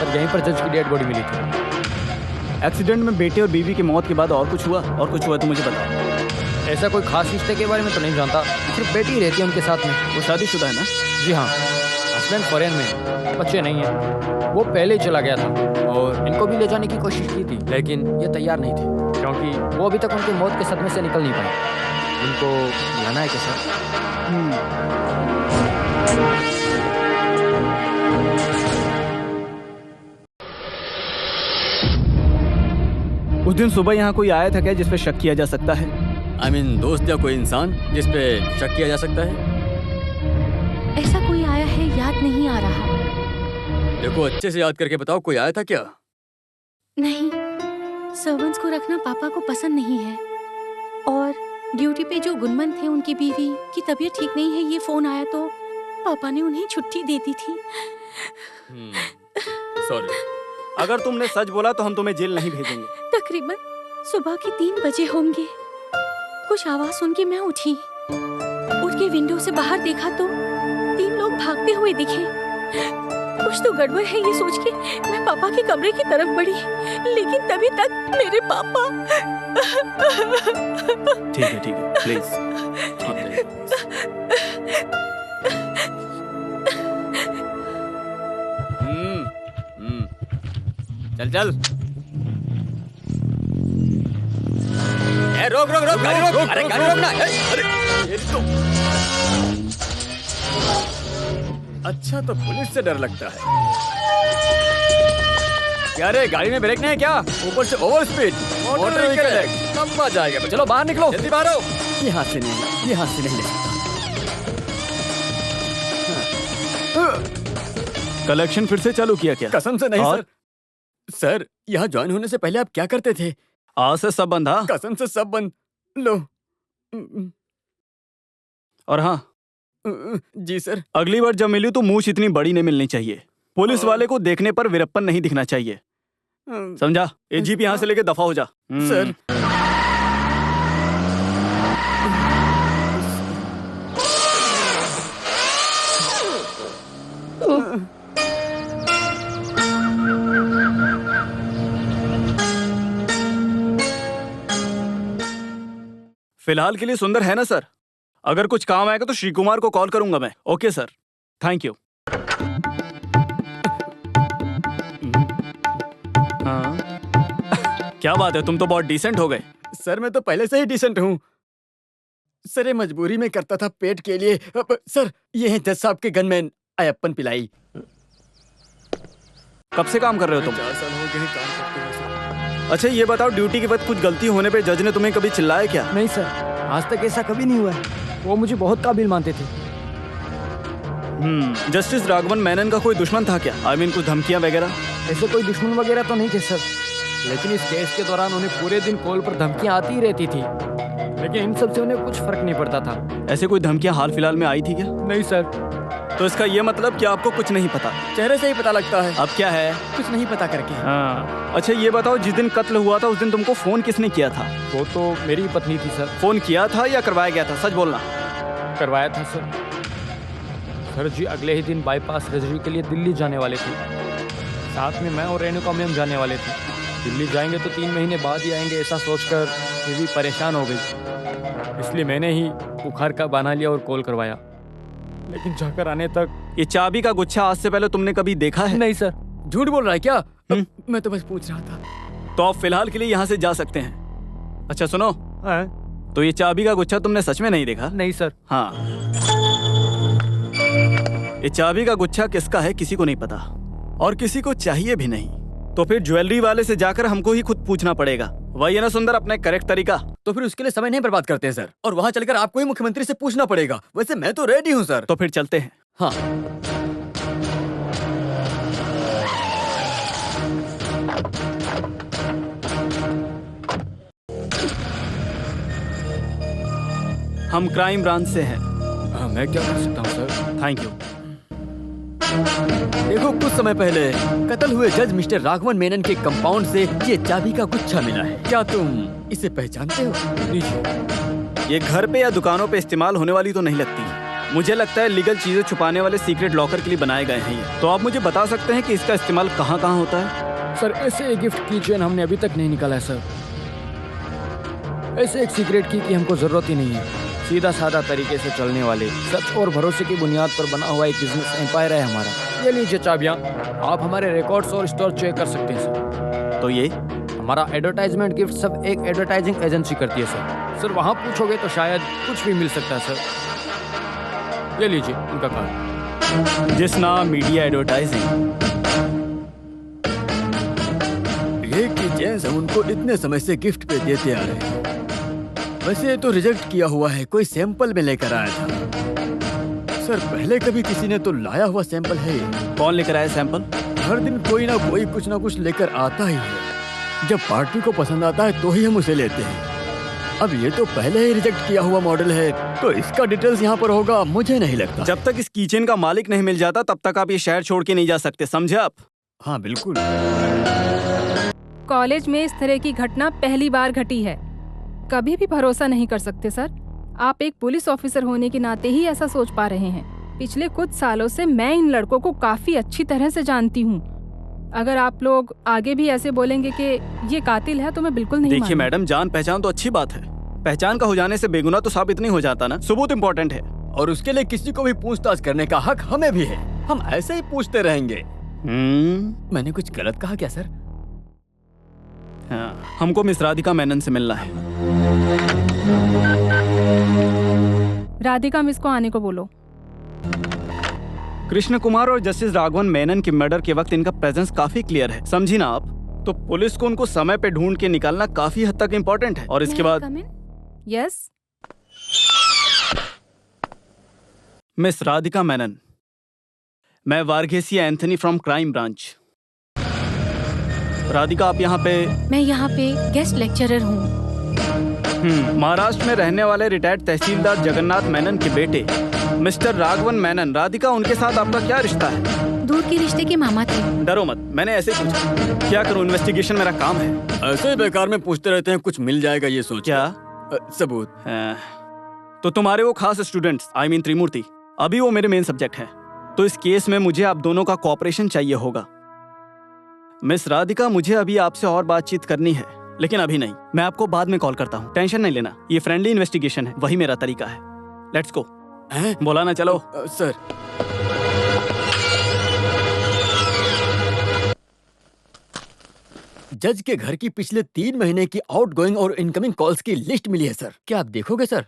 Sir यहीं पर जज की डेड बॉडी मिली थी। एक्सीडेंट में बेटे और बीवी की मौत के बाद और कुछ हुआ? और कुछ हुआ तो मुझे बताओ। ऐसा कोई खास रिश्ते के बारे में तो नहीं जानता, सिर्फ बेटी ही रहती है उनके साथ में। वो शादीशुदा है ना? जी हाँ, हस्बैंड फॉरेन में, बच्चे नहीं हैं। वो पहले ही चला गया था और इनको भी ले जाने की कोशिश की थी, लेकिन ये तैयार नहीं थे क्योंकि वो अभी तक उनकी मौत के सदमे से निकल नहीं पाए। उनको लाना है क्या सर? उस दिन सुबह यहाँ कोई आया था क्या जिस पे शक किया जा सकता है? I mean, दोस्त या कोई इंसान जिस पे शक किया जा सकता है? ऐसा कोई आया है, याद नहीं आ रहा। देखो अच्छे से याद करके बताओ, कोई आया था क्या? नहीं, सर्वेंट्स को रखना पापा को पसंद नहीं है और ड्यूटी पे जो गुनमन थे उनकी बीवी की तबीयत ठीक नहीं है, ये फोन आया तो पापा ने उन्हें छुट्टी दे दी थी। सॉरी। अगर तुमने सच बोला तो हम तुम्हें जेल नहीं भेजेंगे। तकरीबन सुबह के 3 बजे होंगे। कुछ आवाज सुन के मैं उठी, उठ के विंडो से बाहर देखा तो 3 लोग भागते हुए दिखे। कुछ तो गड़बड़ है ये सोच के मैं पापा के कमरे की तरफ बढ़ी, लेकिन तभी तक मेरे पापा। ठीक है प्लीज। चल रोक गाड़ी रोक। अरे गाड़ी रोकना। अरे ये तो अच्छा, तो पुलिस से डर लगता है क्या? रे गाड़ी में ब्रेक नहीं है क्या? ऊपर से ओवर स्पीड मोटर व्हीकल है, कम आ जाएगा। चलो बाहर निकलो, जल्दी बाहर आओ। यहाँ से नहीं ले कलेक्शन फिर से चालू किया क्या? कसम से नहीं सर यहाँ ज्वाइन होने से पहले आप क्या करते थे? आज से सब बंद। हाँ, कसम से सब बंद। लो। और हाँ जी सर। अगली बार जब मिली तो मूछ इतनी बड़ी नहीं मिलनी चाहिए। पुलिस वाले को देखने पर वीरप्पन नहीं दिखना चाहिए, समझा? ये जीप यहाँ से लेके दफा हो जा। सर फिलहाल के लिए सुंदर है ना सर? अगर कुछ काम आएगा तो श्री कुमार को कॉल करूंगा मैं। Okay sir, thank you. हाँ क्या बात है, तुम तो बहुत डिसेंट हो गए। सर मैं तो पहले से ही डिसेंट हूँ सर, ये मजबूरी में करता था पेट के लिए। सर ये है जज साहब के गनमैन अयप्पन पिलाई। कब से काम कर रहे हो तुम? 4 साल हो गए काम करते हैं सर। अच्छा ये बताओ, ड्यूटी के वक्त कुछ गलती होने पे जज ने तुम्हें कभी चिल्लाया क्या? नहीं सर, आज तक ऐसा कभी नहीं हुआ है। वो मुझे बहुत काबिल मानते थे। जस्टिस राघवन मेनन का कोई दुश्मन था क्या? आई मीन कुछ धमकियां वगैरह? ऐसे कोई दुश्मन वगैरह तो नहीं थे सर, लेकिन इस केस के दौरान उन्हें पूरे दिन कॉल पर धमकियां आती ही रहती थी, लेकिन इन सब से उन्हें कुछ फर्क नहीं पड़ता था। ऐसे कोई धमकियां हाल फिलहाल में आई थी क्या? नहीं सर। तो इसका ये मतलब कि आपको कुछ नहीं पता? चेहरे से ही पता लगता है। अब क्या है? कुछ नहीं पता करके। हाँ अच्छा ये बताओ, जिस दिन कत्ल हुआ था उस दिन तुमको फोन किसने किया था? वो तो मेरी पत्नी थी सर। फोन किया था या करवाया गया था, सच बोलना। करवाया था सर जी अगले ही दिन बाईपास सर्जरी के लिए दिल्ली जाने वाले थे। साथ में मैं और रेणुका मैम जाने वाले थे। दिल्ली जाएंगे तो 3 महीने बाद ही आएंगे, ऐसा सोचकर बीवी परेशान हो गई, इसलिए मैंने ही बुखार का बहाना लिया और कॉल करवाया, लेकिन जाकर आने तक। ये चाबी का गुच्छा आज से पहले तुमने कभी देखा है? नहीं सर। झूठ बोल रहा है क्या? मैं तो बस पूछ रहा था। तो आप फिलहाल के लिए यहाँ से जा सकते हैं। अच्छा सुनो, तो ये चाबी का गुच्छा तुमने सच में नहीं देखा? नहीं सर। हाँ, ये चाबी का गुच्छा किसका है किसी को नहीं पता और किसी को चाहिए भी नहीं, तो फिर ज्वेलरी वाले से जाकर हमको ही खुद पूछना पड़ेगा। वही है ना सुंदर, अपने करेक्ट तरीका? तो फिर उसके लिए समय नहीं बर्बाद करते हैं सर, और वहाँ चलकर आपको ही मुख्यमंत्री से पूछना पड़ेगा। वैसे मैं तो रेडी हूँ सर। तो फिर चलते हैं। हाँ हम क्राइम ब्रांच से हैं। मैं क्या कर सकता हूँ सर? Thank you. देखो कुछ समय पहले कत्ल हुए जज मिस्टर राघवन मेनन के कंपाउंड से ये चाबी का गुच्छा मिला है। क्या तुम इसे पहचानते हो? ये घर पे या दुकानों पे इस्तेमाल होने वाली तो नहीं लगती। मुझे लगता है लीगल चीजें छुपाने वाले सीक्रेट लॉकर के लिए बनाए गए हैं ये। तो आप मुझे बता सकते हैं कि इसका इस्तेमाल कहाँ कहाँ होता है? सर ऐसे एक गिफ्ट की चेन हमने अभी तक नहीं निकाला है सर। ऐसे एक सीक्रेट की हमको जरूरत ही नहीं है। सीधा साधा तरीके से चलने वाले, सच और भरोसे की बुनियाद पर बना हुआ एक बिजनेस एम्पायर है हमारा। ये लीजिए चाबियाँ, आप हमारे रिकॉर्ड्स और स्टोर चेक कर सकते हैं सर। तो ये हमारा एडवर्टाइजमेंट गिफ्ट सब एक एडवर्टाइजिंग एजेंसी करती है सर वहाँ पूछोगे तो शायद कुछ भी मिल सकता है सर। ये लीजिए उनका कार्ड। जिस नाम मीडिया एडवर्टाइजिंग। ये की चेन्स हम उनको इतने समय से गिफ्ट पे देते आ रहे हैं। वैसे ये तो रिजेक्ट किया हुआ है, कोई सैंपल में लेकर आया था। सर पहले कभी किसी ने तो लाया हुआ सैंपल है ये। कौन लेकर आया सैंपल? हर दिन कोई ना कुछ लेकर आता ही है। जब पार्टी को पसंद आता है तो ही हम उसे लेते हैं। अब ये तो पहले ही रिजेक्ट किया हुआ मॉडल है, तो इसका डिटेल्स यहाँ पर होगा मुझे नहीं लगता। जब तक इस कीचेन का मालिक नहीं मिल जाता तब तक आप ये शहर छोड़ के नहीं जा सकते, समझे आप? हाँ बिल्कुल। कॉलेज में इस तरह की घटना पहली बार घटी है। कभी भी भरोसा नहीं कर सकते सर। आप एक पुलिस ऑफिसर होने के नाते ही ऐसा सोच पा रहे हैं। पिछले कुछ सालों से मैं इन लड़कों को काफी अच्छी तरह से जानती हूँ। अगर आप लोग आगे भी ऐसे बोलेंगे कि ये कातिल है तो मैं बिल्कुल नहीं। देखिए मैडम, जान पहचान तो अच्छी बात है, पहचान का हो जाने से बेगुनाह तो साबित नहीं हो जाता ना। सबूत इम्पोर्टेंट है और उसके लिए किसी को भी पूछताछ करने का हक हमें भी है। हम ऐसे ही पूछते रहेंगे। मैंने कुछ गलत कहा क्या सर? हाँ, हमको मिस राधिका मेनन से मिलना है। राधिका मिस को आने को बोलो। कृष्ण कुमार और जस्टिस राघवन मेनन के मर्डर के वक्त इनका प्रेजेंस काफी क्लियर है, समझी ना आप? तो पुलिस को उनको समय पे ढूंढ के निकालना काफी हद तक इम्पोर्टेंट है। और इसके बाद यस मिस राधिका मेनन, मैं Varghese Anthony from crime branch. Radhika आप यहाँ पे? मैं यहाँ पे गेस्ट लेक्चरर हूँ। महाराष्ट्र में रहने वाले रिटायर्ड तहसीलदार जगन्नाथ मेनन के बेटे मिस्टर राघवन मेनन। राधिका, उनके साथ आपका क्या रिश्ता है? दूर के रिश्ते के मामा थे। डरो मत, मैंने ऐसे ही पूछा। क्या करूं, इन्वेस्टिगेशन मेरा काम है। ऐसे बेकार में पूछते रहते हैं, कुछ मिल जाएगा ये सोच। क्या सबूत? तो तुम्हारे वो खास स्टूडेंट्स, आई मीन त्रिमूर्ति, अभी वो मेरे मेन सब्जेक्ट हैं। तो इस केस में मुझे आप दोनों का कोऑपरेशन चाहिए होगा। मिस राधिका, मुझे अभी आपसे और बातचीत करनी है, लेकिन अभी नहीं। मैं आपको बाद में कॉल करता हूँ, टेंशन नहीं लेना। ये फ्रेंडली इन्वेस्टिगेशन है, वही मेरा तरीका है। Let's go. बोला ना, चलो। सर जज के घर की पिछले 3 महीने की आउटगोइंग और इनकमिंग कॉल्स की लिस्ट मिली है सर। क्या आप देखोगे सर?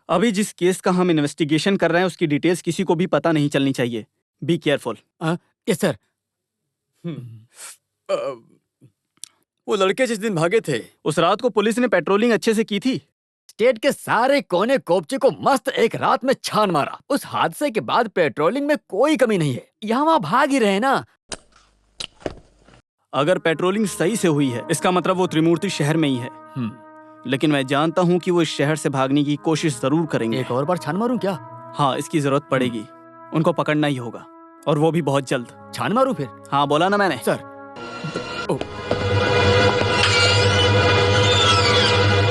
अभी जिस केस का हम इन्वेस्टिगेशन कर रहे हैं उसकी डिटेल्स किसी को भी पता नहीं चलनी चाहिए। Be careful. Yes sir. वो लड़के जिस दिन भागे थे, उस रात को पुलिस ने पेट्रोलिंग अच्छे से की थी। स्टेट के सारे कोने कोपचे को मस्त एक रात में छान मारा। उस हादसे के बाद पेट्रोलिंग में कोई कमी नहीं है। यहाँ वहाँ भाग ही रहे ना। अगर पेट्रोलिंग सही से हुई है इसका मतलब वो त्रिमूर्ति शहर में ही है। लेकिन मैं जानता हूँ कि वो इस शहर से भागने की कोशिश जरूर करेंगे। एक और बार छान मारूं क्या? हाँ, इसकी जरूरत पड़ेगी। उनको पकड़ना ही होगा, और वो भी बहुत जल्द। छान मारूं फिर? हाँ, बोला ना मैंने। सर